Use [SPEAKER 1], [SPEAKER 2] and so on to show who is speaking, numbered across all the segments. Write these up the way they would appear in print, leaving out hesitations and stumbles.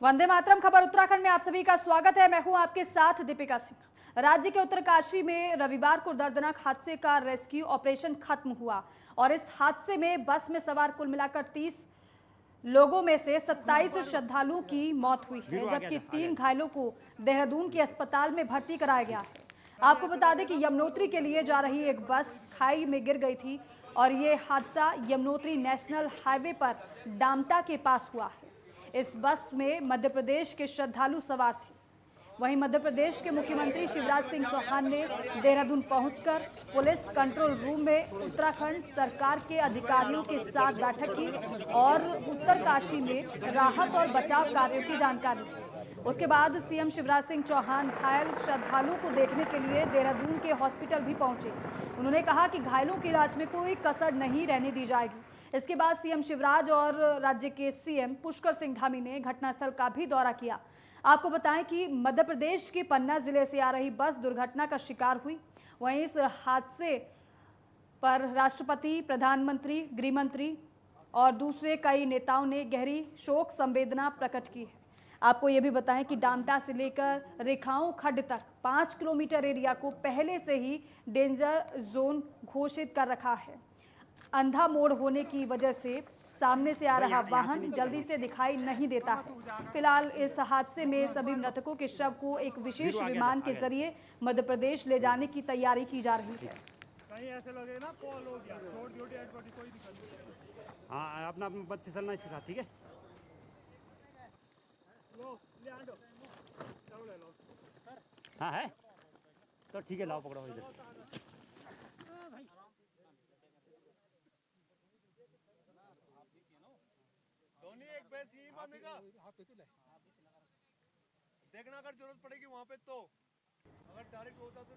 [SPEAKER 1] वंदे मातरम खबर उत्तराखंड में आप सभी का स्वागत है। मैं हूं आपके साथ दीपिका सिंह। राज्य के उत्तरकाशी में रविवार को दर्दनाक हादसे का रेस्क्यू ऑपरेशन खत्म हुआ और इस हादसे में बस में सवार कुल मिलाकर 30 लोगों में से 27 श्रद्धालुओं की मौत हुई है, जबकि 3 घायलों को देहरादून के अस्पताल में भर्ती कराया गया है। आपको बता दें कि यमुनोत्री के लिए जा रही एक बस खाई में गिर गई थी और ये हादसा यमुनोत्री नेशनल हाईवे पर डामटा के पास हुआ है। इस बस में मध्य प्रदेश के श्रद्धालु सवार थे। वहीं मध्य प्रदेश के मुख्यमंत्री शिवराज सिंह चौहान ने देहरादून पहुंचकर पुलिस कंट्रोल रूम में उत्तराखंड सरकार के अधिकारियों के साथ बैठक की और उत्तरकाशी में राहत और बचाव कार्यों की जानकारी दी। उसके बाद सीएम शिवराज सिंह चौहान घायल श्रद्धालुओं को देखने के लिए देहरादून के हॉस्पिटल भी पहुंचे। उन्होंने कहा कि घायलों के इलाज में कोई कसर नहीं रहने दी जाएगी। इसके बाद सीएम शिवराज और राज्य के सीएम पुष्कर सिंह धामी ने घटनास्थल का भी दौरा किया। आपको बताएं कि मध्य प्रदेश के पन्ना जिले से आ रही बस दुर्घटना का शिकार हुई। वहीं इस हादसे पर राष्ट्रपति, प्रधानमंत्री, गृहमंत्री और दूसरे कई नेताओं ने गहरी शोक संवेदना प्रकट की है। आपको ये भी बताएं कि डामटा से लेकर रेखाओं खड्ड तक 5 किलोमीटर एरिया को पहले से ही डेंजर जोन घोषित कर रखा है। अंधा मोड़ होने की वजह से सामने से आ रहा वाहन जल्दी से दिखाई नहीं देता है। फिलहाल इस हादसे में सभी मृतकों के शव को एक विशेष विमान के जरिए मध्य प्रदेश ले जाने की तैयारी की जा रही है।
[SPEAKER 2] कहीं ऐसे लगे ना कॉल हो गया, छोड़ दियो डेड बॉडी, कोई दिक्कत नहीं। हाँ, अपना मत फिसलना इसके साथ, ठीक है? लो ले आंडो, चलो ले लो। हाँ है, तो ठीक है, लाओ पकड़ो इधर।
[SPEAKER 3] धोनी एक बैस यही मानेगा, देखना अगर जरूरत पड़ेगी वहां पे तो, अगर डायरेक्ट होता तो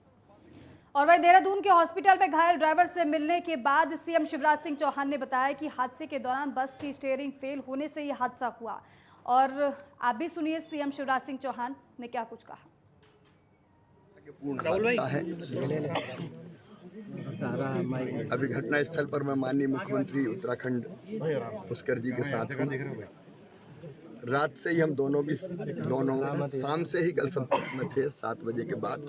[SPEAKER 1] और वही देहरादून के हॉस्पिटल में घायल ड्राइवर से मिलने के बाद सीएम शिवराज सिंह चौहान ने बताया कि हादसे के दौरान बस की स्टीयरिंग फेल होने से यह हादसा हुआ। और आप भी सुनिए सीएम शिवराज सिंह चौहान ने क्या कुछ कहा।
[SPEAKER 4] पूर्ण हादसा है। अभी घटना स्थल पर मैं माननीय मुख्यमंत्री उत्तराखंड पुष्कर जी के साथ हूँ। रात से ही हम दोनों शाम से ही कल संपर्क में थे 7 बजे के बाद,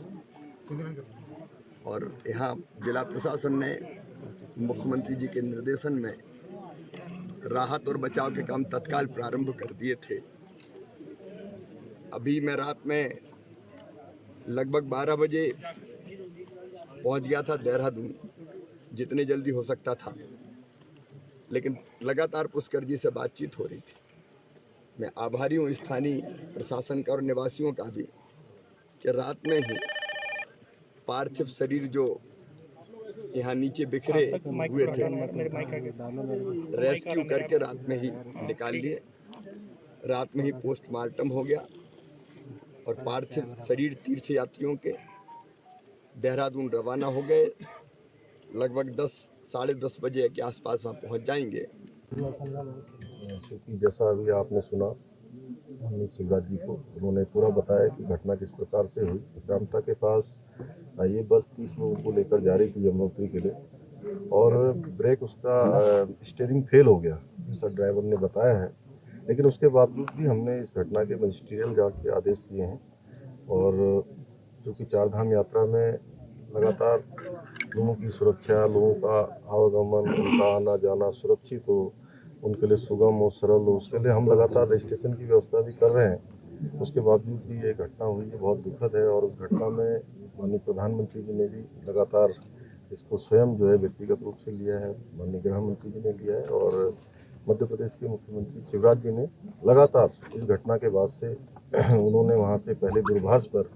[SPEAKER 4] और यहाँ जिला प्रशासन ने मुख्यमंत्री जी के निर्देशन में राहत और बचाव के काम तत्काल प्रारंभ कर दिए थे। अभी मैं रात में लगभग 12 बजे पहुंच गया था देहरादून, जितनी जल्दी हो सकता था, लेकिन लगातार पुष्कर जी से बातचीत हो रही थी। मैं आभारी हूँ स्थानीय प्रशासन का और निवासियों का भी कि रात में ही पार्थिव शरीर जो यहाँ नीचे बिखरे हुए थे रेस्क्यू करके रात में ही निकाल लिए। रात में ही पोस्टमार्टम हो गया और पार्थिव शरीर तीर्थ यात्रियों के देहरादून रवाना हो गए। लगभग 10 साढ़े 10 बजे के आसपास वहाँ पहुँच जाएंगे।
[SPEAKER 5] क्योंकि जैसा अभी आपने सुना हमने शिवराज जी को, उन्होंने पूरा बताया कि घटना किस प्रकार से हुई। डामटा के पास ये बस 30 लोगों को लेकर जा रही थी यमुनोत्री के लिए, और ब्रेक उसका स्टीयरिंग फेल हो गया जैसा ड्राइवर ने बताया है। लेकिन उसके बावजूद भी हमने इस घटना के मजिस्ट्रियल जांच के आदेश दिए हैं, और चूँकि 4 धाम यात्रा में लगातार लोगों की सुरक्षा, लोगों का आवागमन, उनका आना जाना सुरक्षित हो, उनके लिए सुगम हो, सरल हो, उसके लिए हम लगातार रजिस्ट्रेशन की व्यवस्था भी कर रहे हैं। उसके बावजूद भी ये घटना हुई है, बहुत दुखद है। और उस घटना में माननीय प्रधानमंत्री जी ने भी लगातार इसको स्वयं जो है व्यक्तिगत रूप से लिया है, माननीय गृह मंत्री जी ने लिया है, और मध्य प्रदेश के मुख्यमंत्री शिवराज जी ने लगातार इस घटना के बाद से उन्होंने वहाँ से पहले दूरभाष पर,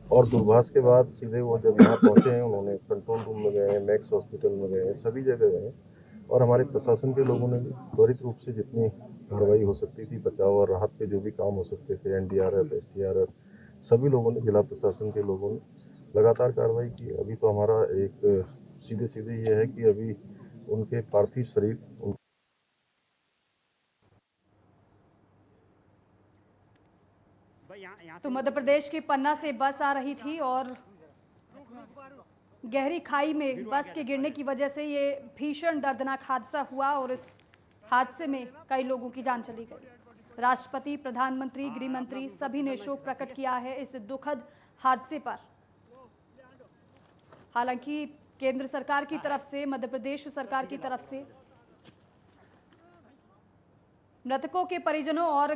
[SPEAKER 5] और दूरभाष के बाद सीधे वो जब यहाँ पहुँचे हैं उन्होंने कंट्रोल रूम में गए, मैक्स हॉस्पिटल में गए, सभी जगह गए, और हमारे प्रशासन के लोगों ने भी त्वरित रूप से जितनी कार्रवाई हो सकती थी, बचाव और राहत के जो भी काम हो सकते थे, NDRF, SDRF, सभी लोगों ने, जिला प्रशासन के लोगों ने लगातार कार्रवाई की। अभी तो हमारा एक सीधे ये है कि अभी उनके पार्थिव शरीर
[SPEAKER 1] तो मध्य प्रदेश के पन्ना से बस आ रही थी और गहरी खाई में बस के गिरने की वजह से ये भीषण दर्दनाक हादसा हुआ और इस हादसे में कई लोगों की जान चली गई। राष्ट्रपति, प्रधानमंत्री, गृह मंत्री सभी ने शोक प्रकट किया है इस दुखद हादसे पर। हालांकि केंद्र सरकार की तरफ से, मध्य प्रदेश सरकार की तरफ से मृतकों के परिजनों और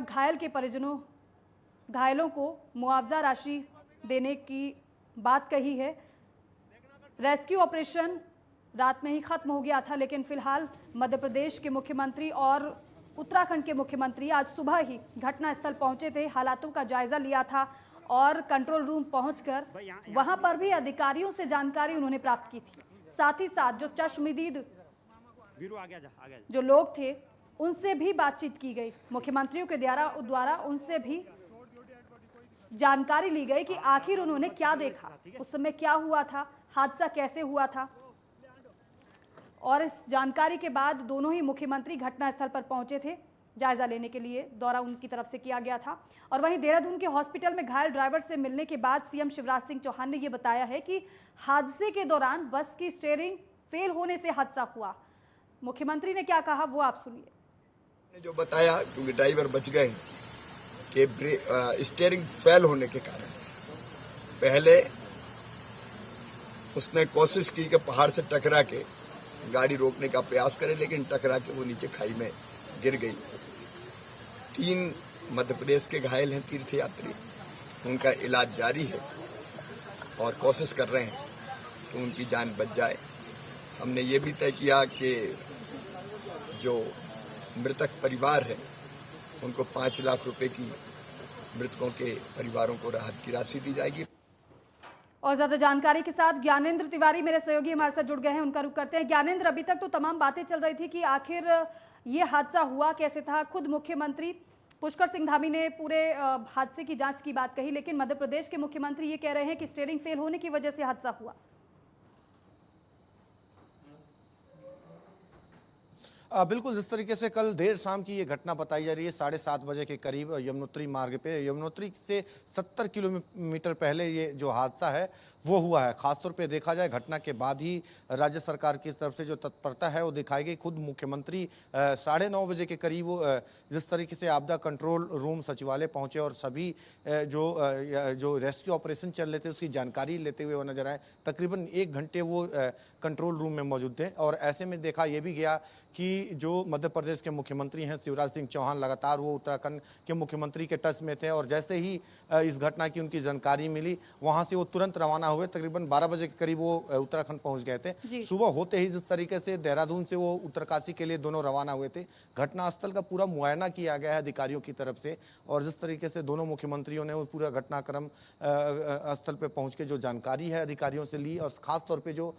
[SPEAKER 1] घायलों को मुआवजा राशि देने की बात कही है। रेस्क्यू ऑपरेशन रात में ही खत्म हो गया था, लेकिन फिलहाल मध्य प्रदेश के मुख्यमंत्री और उत्तराखंड के मुख्यमंत्री आज सुबह ही घटनास्थल पहुंचे थे, हालातों का जायजा लिया था और कंट्रोल रूम पहुंचकर वहां पर भी अधिकारियों से जानकारी उन्होंने प्राप्त की थी। साथ ही साथ जो चश्मदीद जो लोग थे उनसे भी बातचीत की गई। मुख्यमंत्रियों के द्वारा उनसे भी जानकारी ली गई कि आखिर उन्होंने क्या देखा, उस समय क्या हुआ था, हादसा कैसे हुआ था। और इस जानकारी के बाद दोनों ही मुख्यमंत्री घटनास्थल पर पहुंचे थे, जायजा लेने के लिए दौरा उनकी तरफ से किया गया था। और वहीं देहरादून के हॉस्पिटल में घायल ड्राइवर से मिलने के बाद सीएम शिवराज सिंह चौहान ने यह बताया है कि हादसे के दौरान बस की स्टीयरिंग फेल होने से हादसा हुआ। मुख्यमंत्री ने क्या कहा वो आप सुनिए।
[SPEAKER 4] जो बताया, क्योंकि ड्राइवर बच गए कि स्टीयरिंग फेल होने के कारण पहले उसने कोशिश की कि पहाड़ से टकरा के गाड़ी रोकने का प्रयास करे, लेकिन टकरा के वो नीचे खाई में गिर गई। 3 मध्य प्रदेश के घायल हैं तीर्थयात्री, उनका इलाज जारी है और कोशिश कर रहे हैं कि उनकी जान बच जाए। हमने ये भी तय किया कि जो मृतक परिवार है उनको 5 लाख रुपए की मृतकों के परिवारों को राहत की राशि दी जाएगी।
[SPEAKER 1] और ज्यादा जानकारी के साथ ज्ञानेंद्र तिवारी मेरे सहयोगी हमारे साथ जुड़ गए हैं, उनका रुख करते हैं। ज्ञानेंद्र, अभी तक तो तमाम बातें चल रही थी कि आखिर ये हादसा हुआ कैसे था। खुद मुख्यमंत्री पुष्कर सिंह धामी ने पूरे हादसे की जांच की बात कही, लेकिन मध्य प्रदेश के मुख्यमंत्री ये कह रहे हैं कि स्टीयरिंग फेल होने की वजह से हादसा हुआ।
[SPEAKER 6] बिल्कुल, जिस तरीके से कल देर शाम की ये घटना बताई जा रही है, 7:30 बजे के करीब यमुनोत्री मार्ग पे, यमुनोत्री से 70 किलोमीटर पहले ये जो हादसा है वो हुआ है। खासतौर पे देखा जाए घटना के बाद ही राज्य सरकार की तरफ से जो तत्परता है वो दिखाई गई। खुद मुख्यमंत्री 9:30 बजे के करीब जिस तरीके से आपदा कंट्रोल रूम सचिवालय पहुंचे और सभी जो रेस्क्यू ऑपरेशन चल रहे थे उसकी जानकारी लेते हुए वो नजर आए। तकरीबन 1 घंटे वो कंट्रोल रूम में मौजूद थे और ऐसे में देखा ये भी गया कि जो मध्य प्रदेश के मुख्यमंत्री हैं शिवराज सिंह चौहान, लगातार वो उत्तराखंड के मुख्यमंत्री के टच में थे और जैसे ही इस घटना की उनकी जानकारी मिली वहां से वो तुरंत रवाना हुए। तकरीबन 12 बजे के करीब वो उत्तराखंड पहुंच गए थे। सुबह होते ही जिस तरीके से देहरादून से वो उत्तरकाशी के लिए दोनों रवाना हुए थे, घटनास्थल का पूरा मुआयना किया गया है अधिकारियों की तरफ से और जिस तरीके से दोनों मुख्यमंत्रियों ने वो पूरा घटनाक्रम स्थल पे पहुंच के जो जानकारी है अधिकारियों से ली और खासतौर पे जो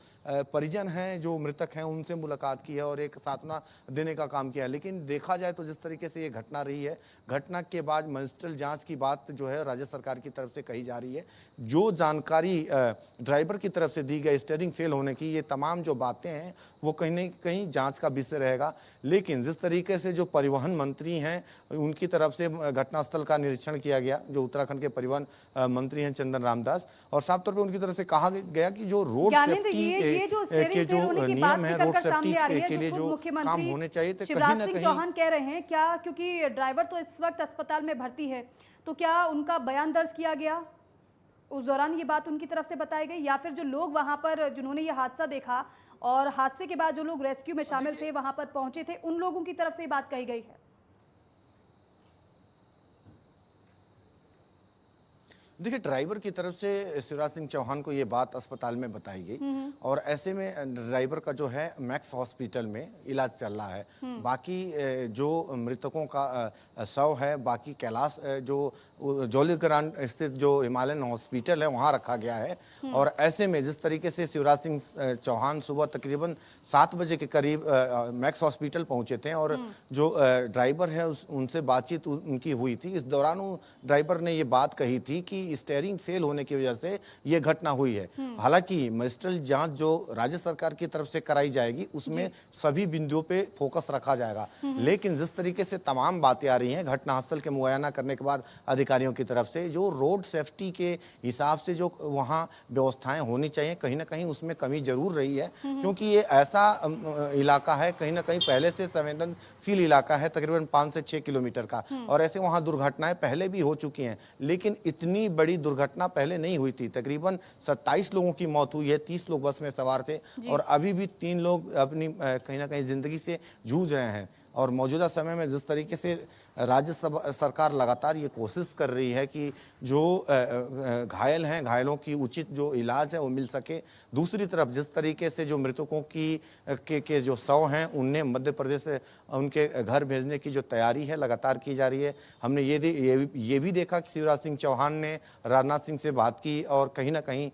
[SPEAKER 6] परिजन हैं, जो मृतक हैं, उनसे मुलाकात की है और एक सांत्वना देने का काम किया है। लेकिन देखा जाए तो जिस तरीके से ये घटना रही है, घटना के बाद मजिस्ट्रेट जांच की बात जो है राज्य सरकार की तरफ से कही जा रही है। जो जानकारी ड्राइवर की तरफ से दी गई स्टीयरिंग फेल होने की, ये तमाम जो बातें हैं वो कहीं न कहीं जांच का विषय रहेगा। लेकिन जिस तरीके से जो परिवहन मंत्री हैं उनकी तरफ से घटनास्थल का निरीक्षण किया गया, जो उत्तराखंड के परिवहन मंत्री हैं चंदन रामदास, और साफ तौर पर उनकी तरफ से कहा गया कि जो रोड सेफ्टी के जो नियम है, रोड सेफ्टी के लिए जो काम होने चाहिए थे, कहीं ना कहीं
[SPEAKER 1] चौहान कह रहे हैं क्या, क्योंकि ड्राइवर तो इस वक्त अस्पताल में भर्ती है, तो क्या उनका बयान दर्ज किया गया, उस दौरान ये बात उनकी तरफ से बताई गई, या फिर जो लोग वहां पर जिन्होंने ये हादसा देखा और हादसे के बाद जो लोग रेस्क्यू में शामिल थे, वहां पर पहुंचे थे, उन लोगों की तरफ से ये बात कही गई है?
[SPEAKER 6] देखिए, ड्राइवर की तरफ से शिवराज सिंह चौहान को ये बात अस्पताल में बताई गई और ऐसे में ड्राइवर का जो है मैक्स हॉस्पिटल में इलाज चल रहा है। बाकी जो मृतकों का शव है, बाकी कैलाश जो जौलीग्रांट स्थित जो हिमालयन हॉस्पिटल है वहाँ रखा गया है। और ऐसे में जिस तरीके से शिवराज सिंह चौहान सुबह तकरीबन 7 बजे के करीब मैक्स हॉस्पिटल पहुंचे थे और जो ड्राइवर है उनसे बातचीत उनकी हुई थी। इस दौरान ड्राइवर ने ये बात कही थी कि कि स्टीयरिंग फेल होने की वजह से ये घटना हुई है। हालांकि मजिस्ट्रियल जांच जो राज्य सरकार की तरफ से कराई जाएगी उसमें सभी बिंदुओं पे फोकस रखा जाएगा, लेकिन जिस तरीके से तमाम बातें आ रही हैं घटनास्थल के मुआयना करने के बाद अधिकारियों की तरफ से, जो रोड सेफ्टी के हिसाब से जो वहाँ व्यवस्थाएं होनी चाहिए कहीं ना कहीं उसमें कमी जरूर रही है, क्योंकि ये ऐसा इलाका है कहीं ना कहीं पहले से संवेदनशील इलाका है, तकरीबन 5 से 6 किलोमीटर का, और ऐसे वहाँ दुर्घटनाएं पहले भी हो चुकी हैं, लेकिन इतनी बड़ी दुर्घटना पहले नहीं हुई थी। तकरीबन 27 लोगों की मौत हुई है, 30 लोग बस में सवार थे और अभी भी 3 लोग अपनी कहीं ना कहीं जिंदगी से जूझ रहे हैं। और मौजूदा समय में जिस तरीके से राज्य सरकार लगातार ये कोशिश कर रही है कि जो घायल हैं घायलों की उचित जो इलाज है वो मिल सके, दूसरी तरफ जिस तरीके से जो मृतकों के जो शव हैं उन्हें मध्य प्रदेश से उनके घर भेजने की जो तैयारी है लगातार की जा रही है। हमने ये भी देखा कि शिवराज सिंह चौहान ने राजनाथ सिंह से बात की और कहीं ना कहीं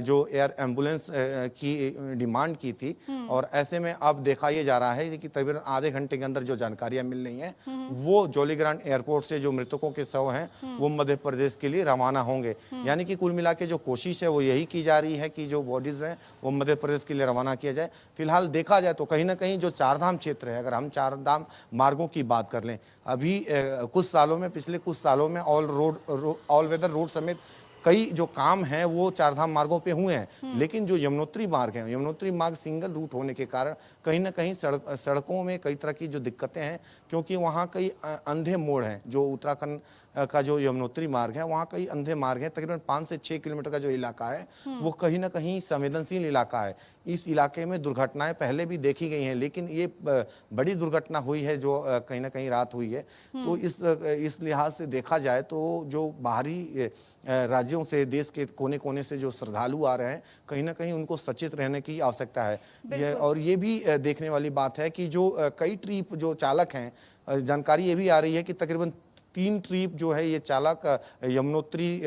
[SPEAKER 6] जो एयर एम्बुलेंस की डिमांड की थी, और ऐसे में अब देखा ये जा रहा है कि तकरीबन आधे घंटे के अंदर जो जानकारियां मिल रही हैं वो जॉलीग्रांट एयरपोर्ट से जो मृतकों के शव हैं वो मध्य प्रदेश के लिए रवाना होंगे। यानी कि कुल मिला के जो कोशिश है वो यही की जा रही है कि जो बॉडीज हैं वो मध्य प्रदेश के लिए रवाना किया जाए। फिलहाल देखा जाए तो कहीं ना कहीं जो चारधाम क्षेत्र है, अगर हम चारधाम मार्गों की बात कर लें, अभी पिछले कुछ सालों में ऑल वेदर रोड समेत कई जो काम हैं वो चारधाम मार्गों पे हुए हैं, लेकिन जो यमुनोत्री मार्ग है, यमुनोत्री मार्ग सिंगल रूट होने के कारण कहीं ना कहीं सड़कों में कई तरह की जो दिक्कतें हैं, क्योंकि वहाँ कई अंधे मोड़ हैं। जो उत्तराखंड का जो यमुनोत्री मार्ग है वहाँ कई अंधे मार्ग हैं, तकरीबन 5 से 6 किलोमीटर का जो इलाका है वो कहीं ना कहीं संवेदनशील इलाका है। इस इलाके में दुर्घटनाएं पहले भी देखी गई हैं, लेकिन ये बड़ी दुर्घटना हुई है जो कहीं ना कहीं रात हुई है। तो इस लिहाज से देखा जाए तो जो बाहरी राज्यों से, देश के कोने कोने से जो श्रद्धालु आ रहे हैं, कहीं ना कहीं उनको सचेत रहने की आवश्यकता है। और ये भी देखने वाली बात है कि जो कई ट्रिप जो चालक हैं, जानकारी ये भी आ रही है कि तकरीबन 3 ट्रिप जो है ये चालक यमुनोत्री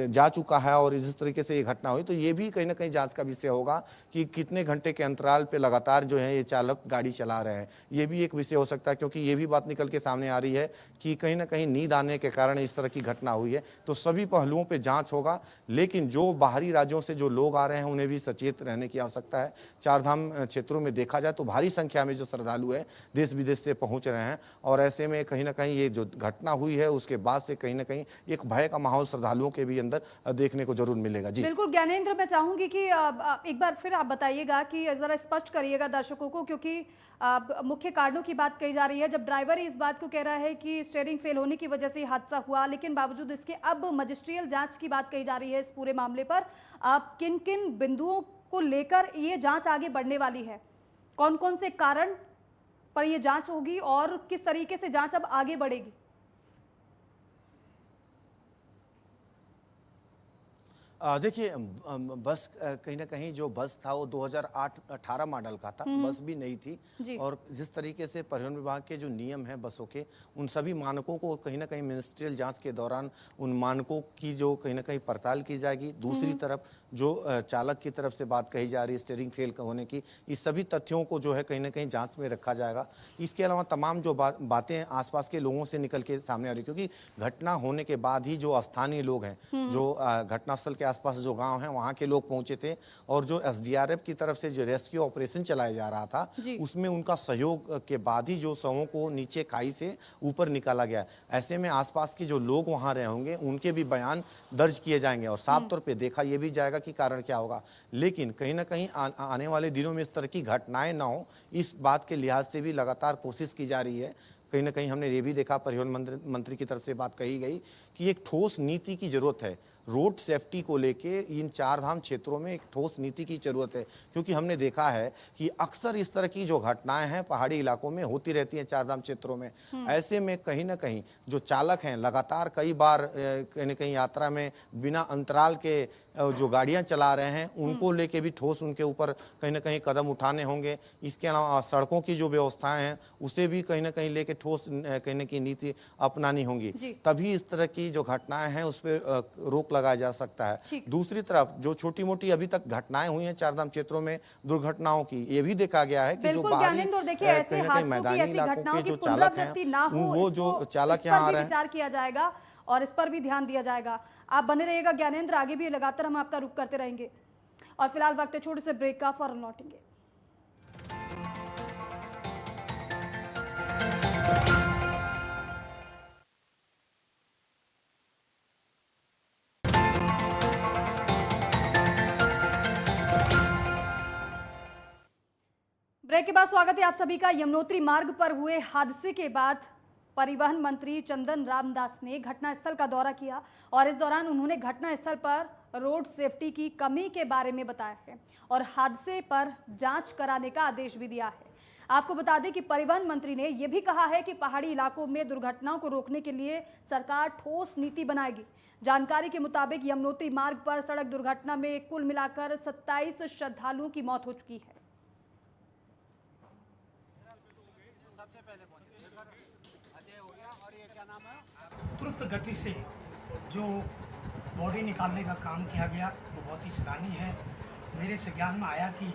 [SPEAKER 6] जा चुका है, और जिस तरीके से ये घटना हुई तो ये भी कहीं ना कहीं जांच का विषय होगा कि कितने घंटे के अंतराल पे लगातार जो है ये चालक गाड़ी चला रहे हैं। ये भी एक विषय हो सकता है, क्योंकि ये भी बात निकल के सामने आ रही है कि कहीं ना कहीं नींद आने के कारण इस तरह की घटना हुई है। तो सभी पहलुओं पर जाँच होगा, लेकिन जो बाहरी राज्यों से जो लोग आ रहे हैं उन्हें भी सचेत रहने की आवश्यकता है। चारधाम क्षेत्रों में देखा जाए तो भारी संख्या में जो श्रद्धालु है देश विदेश से पहुँच रहे हैं, और ऐसे में कहीं ना कहीं ये जो घटना हुई है उसके बाद से कहीं ना कहीं एक भय का माहौल श्रद्धालुओं के भी अंदर देखने को जरूर मिलेगा। जी
[SPEAKER 1] बिल्कुल ज्ञानेंद्र, मैं चाहूंगी कि एक बार फिर आप बताइएगा कि जरा स्पष्ट करिएगा दर्शकों को, क्योंकि मुख्य कारणों की बात कही जा रही है। जब ड्राइवर इस बात को कह रहा है कि स्टीयरिंग फेल होने की वजह से हादसा हुआ, लेकिन बावजूद इसके अब मजिस्ट्रियल जांच की बात कही जा रही है इस पूरे मामले पर। किन किन बिंदुओं को लेकर ये जांच आगे बढ़ने वाली है, कौन कौन से कारण पर यह जांच होगी और किस तरीके से जांच अब आगे बढ़ेगी?
[SPEAKER 6] देखिए, बस कहीं ना कहीं जो बस था वो 2008-18 मॉडल का था, बस भी नई थी, और जिस तरीके से परिवहन विभाग के जो नियम हैं बसों के, उन सभी मानकों को कहीं ना कहीं मिनिस्ट्रियल जांच के दौरान उन मानकों की जो कहीं ना कहीं पड़ताल की जाएगी। दूसरी तरफ जो चालक की तरफ से बात कही जा रही है स्टीयरिंग फेल होने की, इस सभी तथ्यों को जो है कहीं ना कहीं जांच में रखा जाएगा। इसके अलावा तमाम जो बातें आसपास के लोगों से निकल के सामने आ रही, क्योंकि घटना होने के बाद ही जो स्थानीय लोग हैं, जो घटनास्थल के आसपास जो गांव हैं वहां के लोग पहुंचे थे, और जो एसडीआरएफ की तरफ से जो रेस्क्यू ऑपरेशन चलाया जा रहा था उसमें उनका सहयोग के बाद ही जो शवों को नीचे खाई से ऊपर निकाला गया। ऐसे में आसपास के जो लोग वहां रहे होंगे उनके भी बयान दर्ज किए जाएंगे, और साफ तौर पे देखा यह भी जाएगा कि कारण क्या होगा। लेकिन कहीं ना कहीं आने वाले दिनों में इस तरह की घटनाएं ना हो, इस बात के लिहाज से भी लगातार कोशिश की जा रही है। कहीं ना कहीं हमने ये भी देखा, परिवहन मंत्री की तरफ से बात कही गई कि एक ठोस नीति की जरूरत है रोड सेफ्टी को लेके। इन चारधाम क्षेत्रों में एक ठोस नीति की जरूरत है, क्योंकि हमने देखा है कि अक्सर इस तरह की जो घटनाएं हैं पहाड़ी इलाकों में होती रहती हैं चारधाम क्षेत्रों में। ऐसे में कहीं ना कहीं जो चालक हैं लगातार कई बार कहीं ना कहीं यात्रा में बिना अंतराल के जो गाड़ियां चला रहे हैं उनको लेके भी ठोस उनके ऊपर कहीं ना कहीं कदम उठाने होंगे। इसके अलावा सड़कों की जो व्यवस्थाएं हैं उसे भी कहीं ना कहीं लेके ठोस कहीं ना कहीं नीति अपनानी होंगी, तभी इस तरह की जो घटनाएं हैं उस पर रोक लगाया जा सकता है। दूसरी तरफ जो छोटी मोटी अभी तक घटनाएं हुई हैं चारधाम क्षेत्रों में दुर्घटनाओं की, ये भी देखा गया है कि जो बाहरी कहीं ना कहीं मैदानी इलाकों के जो चालक हैं वो जो चालक यहाँ आ रहे हैं,
[SPEAKER 1] विचार किया जाएगा और इस पर भी ध्यान दिया जाएगा। आप बने रहिएगा ज्ञानेंद्र, आगे भी लगातार हम आपका रुख करते रहेंगे। और फिलहाल वक्त है छोटे से ब्रेक का, फौरन लौटेंगे। ब्रेक के बाद स्वागत है आप सभी का। यमुनोत्री मार्ग पर हुए हादसे के बाद परिवहन मंत्री चंदन रामदास ने घटनास्थल का दौरा किया और इस दौरान उन्होंने घटनास्थल पर रोड सेफ्टी की कमी के बारे में बताया है और हादसे पर जांच कराने का आदेश भी दिया है। आपको बता दें कि परिवहन मंत्री ने यह भी कहा है कि पहाड़ी इलाकों में दुर्घटनाओं को रोकने के लिए सरकार ठोस नीति बनाएगी। जानकारी के मुताबिक यमुनोत्री मार्ग पर सड़क दुर्घटना में कुल मिलाकर 27 श्रद्धालुओं की मौत हो चुकी है।
[SPEAKER 7] द्रुत गति से जो बॉडी निकालने का काम किया गया वो बहुत ही सराहनीय है। मेरे से ज्ञान में आया कि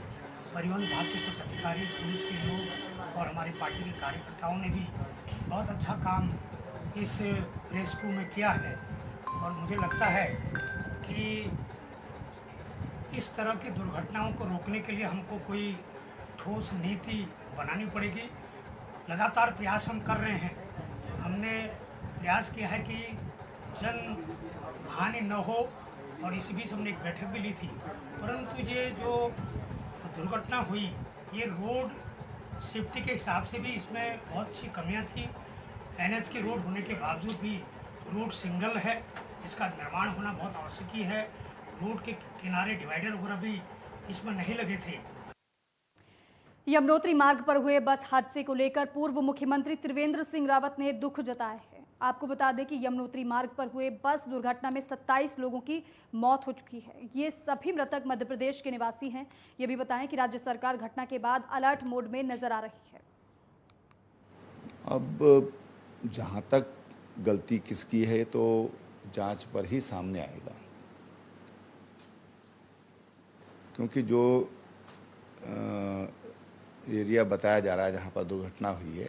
[SPEAKER 7] परिवहन विभाग के कुछ अधिकारी, पुलिस के लोग और हमारी पार्टी के कार्यकर्ताओं ने भी बहुत अच्छा काम इस रेस्क्यू में किया है और मुझे लगता है कि इस तरह की दुर्घटनाओं को रोकने के लिए हमको कोई ठोस नीति बनानी पड़ेगी। लगातार प्रयास हम कर रहे हैं। हमने प्रयास किया है कि जन हानि न हो और इसी बीच हमने एक बैठक भी ली थी, परंतु ये जो दुर्घटना हुई ये रोड सेफ्टी के हिसाब से भी इसमें बहुत अच्छी कमियां थी। NH की रोड होने के बावजूद भी रोड सिंगल है, इसका निर्माण होना बहुत आवश्यक है। रोड के किनारे डिवाइडर वगैरह भी इसमें नहीं लगे थे।
[SPEAKER 1] यमुनोत्री मार्ग पर हुए बस हादसे को लेकर पूर्व मुख्यमंत्री त्रिवेंद्र सिंह रावत ने दुख जताया है। आपको बता दें कि यमुनोत्री मार्ग पर हुए बस दुर्घटना में 27 लोगों की मौत हो चुकी है। ये सभी मृतक मध्य प्रदेश के निवासी हैं। ये भी बताएं कि राज्य सरकार घटना के बाद अलर्ट मोड में नजर आ रही है।
[SPEAKER 8] अब जहां तक गलती किसकी है तो जांच पर ही सामने आएगा, क्योंकि जो एरिया बताया जा रहा है जहाँ पर दुर्घटना हुई है,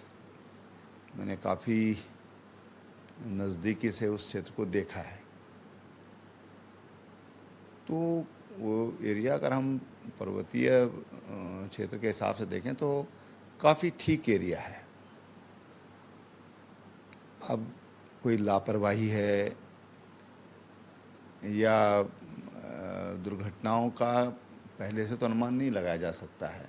[SPEAKER 8] मैंने काफ़ी नज़दीकी से उस क्षेत्र को देखा है। तो वो एरिया अगर हम पर्वतीय क्षेत्र के हिसाब से देखें तो काफ़ी ठीक एरिया है। अब कोई लापरवाही है या दुर्घटनाओं का पहले से तो अनुमान नहीं लगाया जा सकता है,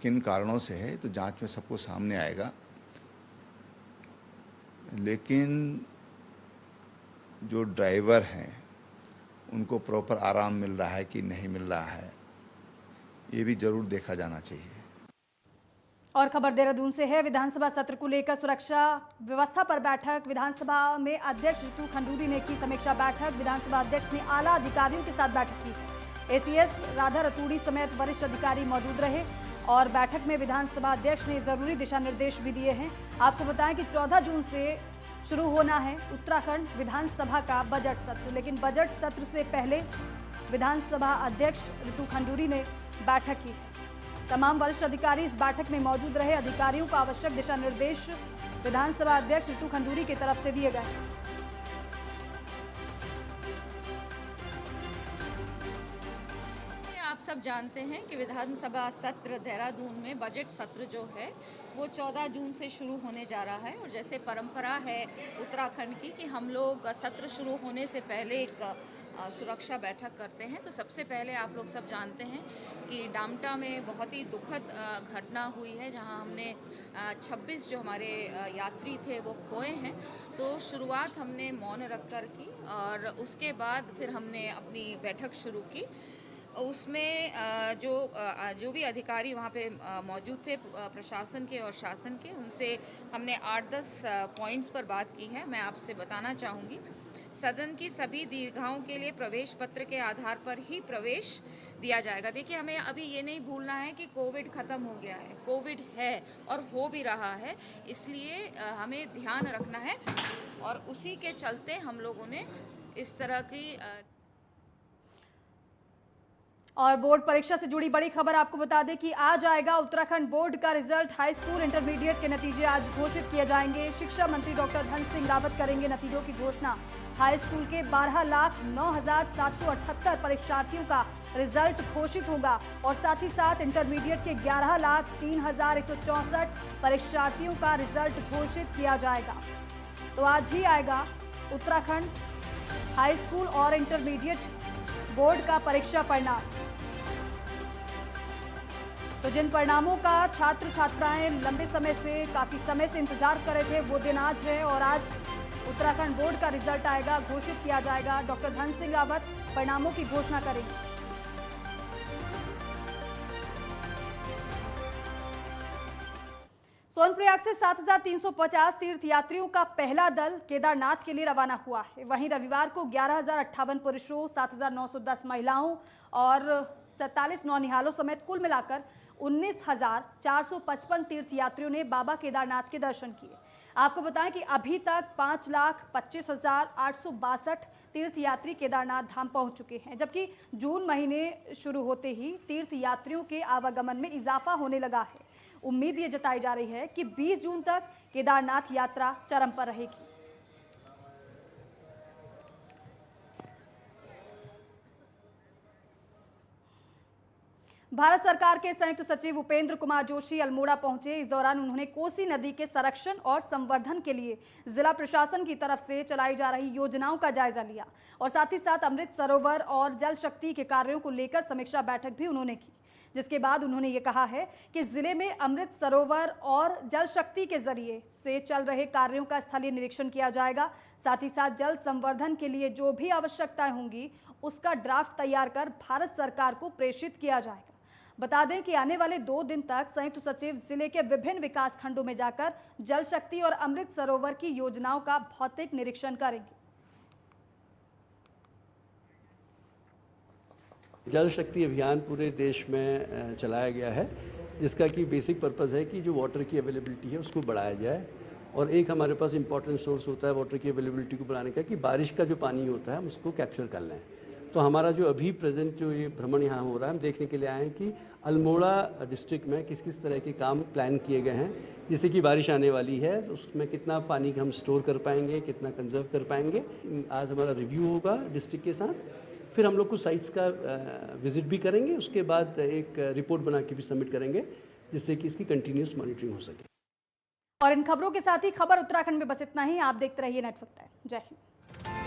[SPEAKER 8] किन कारणों से है तो जांच में सबको सामने आएगा। लेकिन जो ड्राइवर हैं उनको प्रॉपर आराम मिल रहा है कि नहीं मिल रहा है, ये भी जरूर देखा जाना चाहिए।
[SPEAKER 1] और खबर देहरादून से है। विधानसभा सत्र को लेकर सुरक्षा व्यवस्था पर बैठक। विधानसभा में अध्यक्ष ऋतु खंडूरी ने की समीक्षा बैठक। विधानसभा अध्यक्ष ने आला अधिकारियों के साथ बैठक की। ACS राधा रतूड़ी समेत वरिष्ठ अधिकारी मौजूद रहे और बैठक में विधानसभा अध्यक्ष ने जरूरी दिशा निर्देश भी दिए हैं। आपको बताएं कि 14 जून से शुरू होना है उत्तराखंड विधानसभा का बजट सत्र, लेकिन बजट सत्र से पहले विधानसभा अध्यक्ष ऋतु खंडूरी ने बैठक की। तमाम वरिष्ठ अधिकारी इस बैठक में मौजूद रहे। अधिकारियों को आवश्यक दिशा निर्देश विधानसभा अध्यक्ष ऋतु खंडूरी की तरफ से दिए गए।
[SPEAKER 9] आप सब जानते हैं कि विधानसभा सत्र देहरादून में बजट सत्र जो है वो 14 जून से शुरू होने जा रहा है। और जैसे परंपरा है उत्तराखंड की कि हम लोग सत्र शुरू होने से पहले एक सुरक्षा बैठक करते हैं, तो सबसे पहले आप लोग सब जानते हैं कि डामटा में बहुत ही दुखद घटना हुई है जहां हमने 26 जो हमारे यात्री थे वो खोए हैं। तो शुरुआत हमने मौन रखकर की और उसके बाद फिर हमने अपनी बैठक शुरू की। उसमें जो भी अधिकारी वहाँ पे मौजूद थे प्रशासन के और शासन के, उनसे हमने 8-10 पॉइंट्स पर बात की है। मैं आपसे बताना चाहूँगी, सदन की सभी दीर्घाओं के लिए प्रवेश पत्र के आधार पर ही प्रवेश दिया जाएगा। देखिए, हमें अभी ये नहीं भूलना है कि कोविड ख़त्म हो गया है, कोविड है और हो भी रहा है, इसलिए हमें ध्यान रखना है और उसी के चलते हम लोगों ने इस तरह की
[SPEAKER 1] और बोर्ड परीक्षा से जुड़ी बड़ी खबर आपको बता दें कि आज आएगा उत्तराखंड बोर्ड का रिजल्ट। हाई स्कूल इंटरमीडिएट के नतीजे आज घोषित किए जाएंगे। शिक्षा मंत्री डॉक्टर धन सिंह रावत करेंगे नतीजों की घोषणा। हाई स्कूल के 12,09,778 परीक्षार्थियों का रिजल्ट घोषित होगा और साथ ही साथ इंटरमीडिएट के 11,03,164 परीक्षार्थियों का रिजल्ट घोषित किया जाएगा। तो आज ही आएगा उत्तराखंड हाई स्कूल और इंटरमीडिएट बोर्ड का परीक्षा परिणाम। तो जिन परिणामों का छात्र छात्राएं लंबे समय से काफी समय से इंतजार कर रहे थे वो दिन आज है और आज उत्तराखंड बोर्ड का रिजल्ट आएगा, घोषित किया जाएगा। डॉक्टर धन सिंह रावत परिणामों की घोषणा करेंगे। सोनप्रयाग से 7,350 तीर्थयात्रियों का पहला दल केदारनाथ के लिए रवाना हुआ है। वहीं रविवार को 11,058 पुरुषों, 7,910 महिलाओं और 47 नौनिहालों समेत कुल मिलाकर 19,455 तीर्थयात्रियों ने बाबा केदारनाथ के दर्शन किए। आपको बताएं कि अभी तक 5,25,862 तीर्थयात्री केदारनाथ धाम पहुंच चुके हैं, जबकि जून महीने शुरू होते ही तीर्थयात्रियों के आवागमन में इजाफा होने लगा है। उम्मीद ये जताई जा रही है कि 20 जून तक केदारनाथ यात्रा चरम पर रहेगी। भारत सरकार के संयुक्त सचिव उपेंद्र कुमार जोशी अल्मोड़ा पहुंचे। इस दौरान उन्होंने कोसी नदी के संरक्षण और संवर्धन के लिए जिला प्रशासन की तरफ से चलाई जा रही योजनाओं का जायजा लिया और साथ ही साथ अमृत सरोवर और जल शक्ति के कार्यों को लेकर समीक्षा बैठक भी उन्होंने की, जिसके बाद उन्होंने ये कहा है कि जिले में अमृत सरोवर और जल शक्ति के जरिए से चल रहे कार्यों का स्थलीय निरीक्षण किया जाएगा। साथ ही साथ जल संवर्धन के लिए जो भी आवश्यकताएं होंगी उसका ड्राफ्ट तैयार कर भारत सरकार को प्रेषित किया जाएगा। बता दें कि आने वाले 2 दिन तक संयुक्त सचिव जिले के विभिन्न विकास खंडों में जाकर जल शक्ति और अमृत सरोवर की योजनाओं का भौतिक निरीक्षण करेंगे।
[SPEAKER 10] जल शक्ति अभियान पूरे देश में चलाया गया है, जिसका कि बेसिक पर्पस है कि जो वाटर की अवेलेबिलिटी है उसको बढ़ाया जाए। और एक हमारे पास इंपॉर्टेंट सोर्स होता है वाटर की अवेलेबिलिटी को बढ़ाने का कि बारिश का जो पानी होता है हम उसको कैप्चर कर लें। तो हमारा जो अभी प्रेजेंट जो ये भ्रमण यहाँ हो रहा है, हम देखने के लिए आए हैं कि अल्मोड़ा डिस्ट्रिक्ट में किस किस तरह के काम प्लान किए गए हैं। जैसे कि बारिश आने वाली है तो उसमें कितना पानी हम स्टोर कर पाएंगे, कितना कंजर्व कर पाएंगे। आज हमारा रिव्यू होगा डिस्ट्रिक्ट के साथ, फिर हम लोग कुछ साइट्स का विजिट भी करेंगे, उसके बाद एक रिपोर्ट बना के भी सबमिट करेंगे जिससे कि इसकी कंटिन्यूस मॉनिटरिंग हो सके।
[SPEAKER 1] और इन खबरों के साथ ही खबर उत्तराखंड में बस इतना ही। आप देखते रहिए नेटवर्क टाइम। जय हिंद।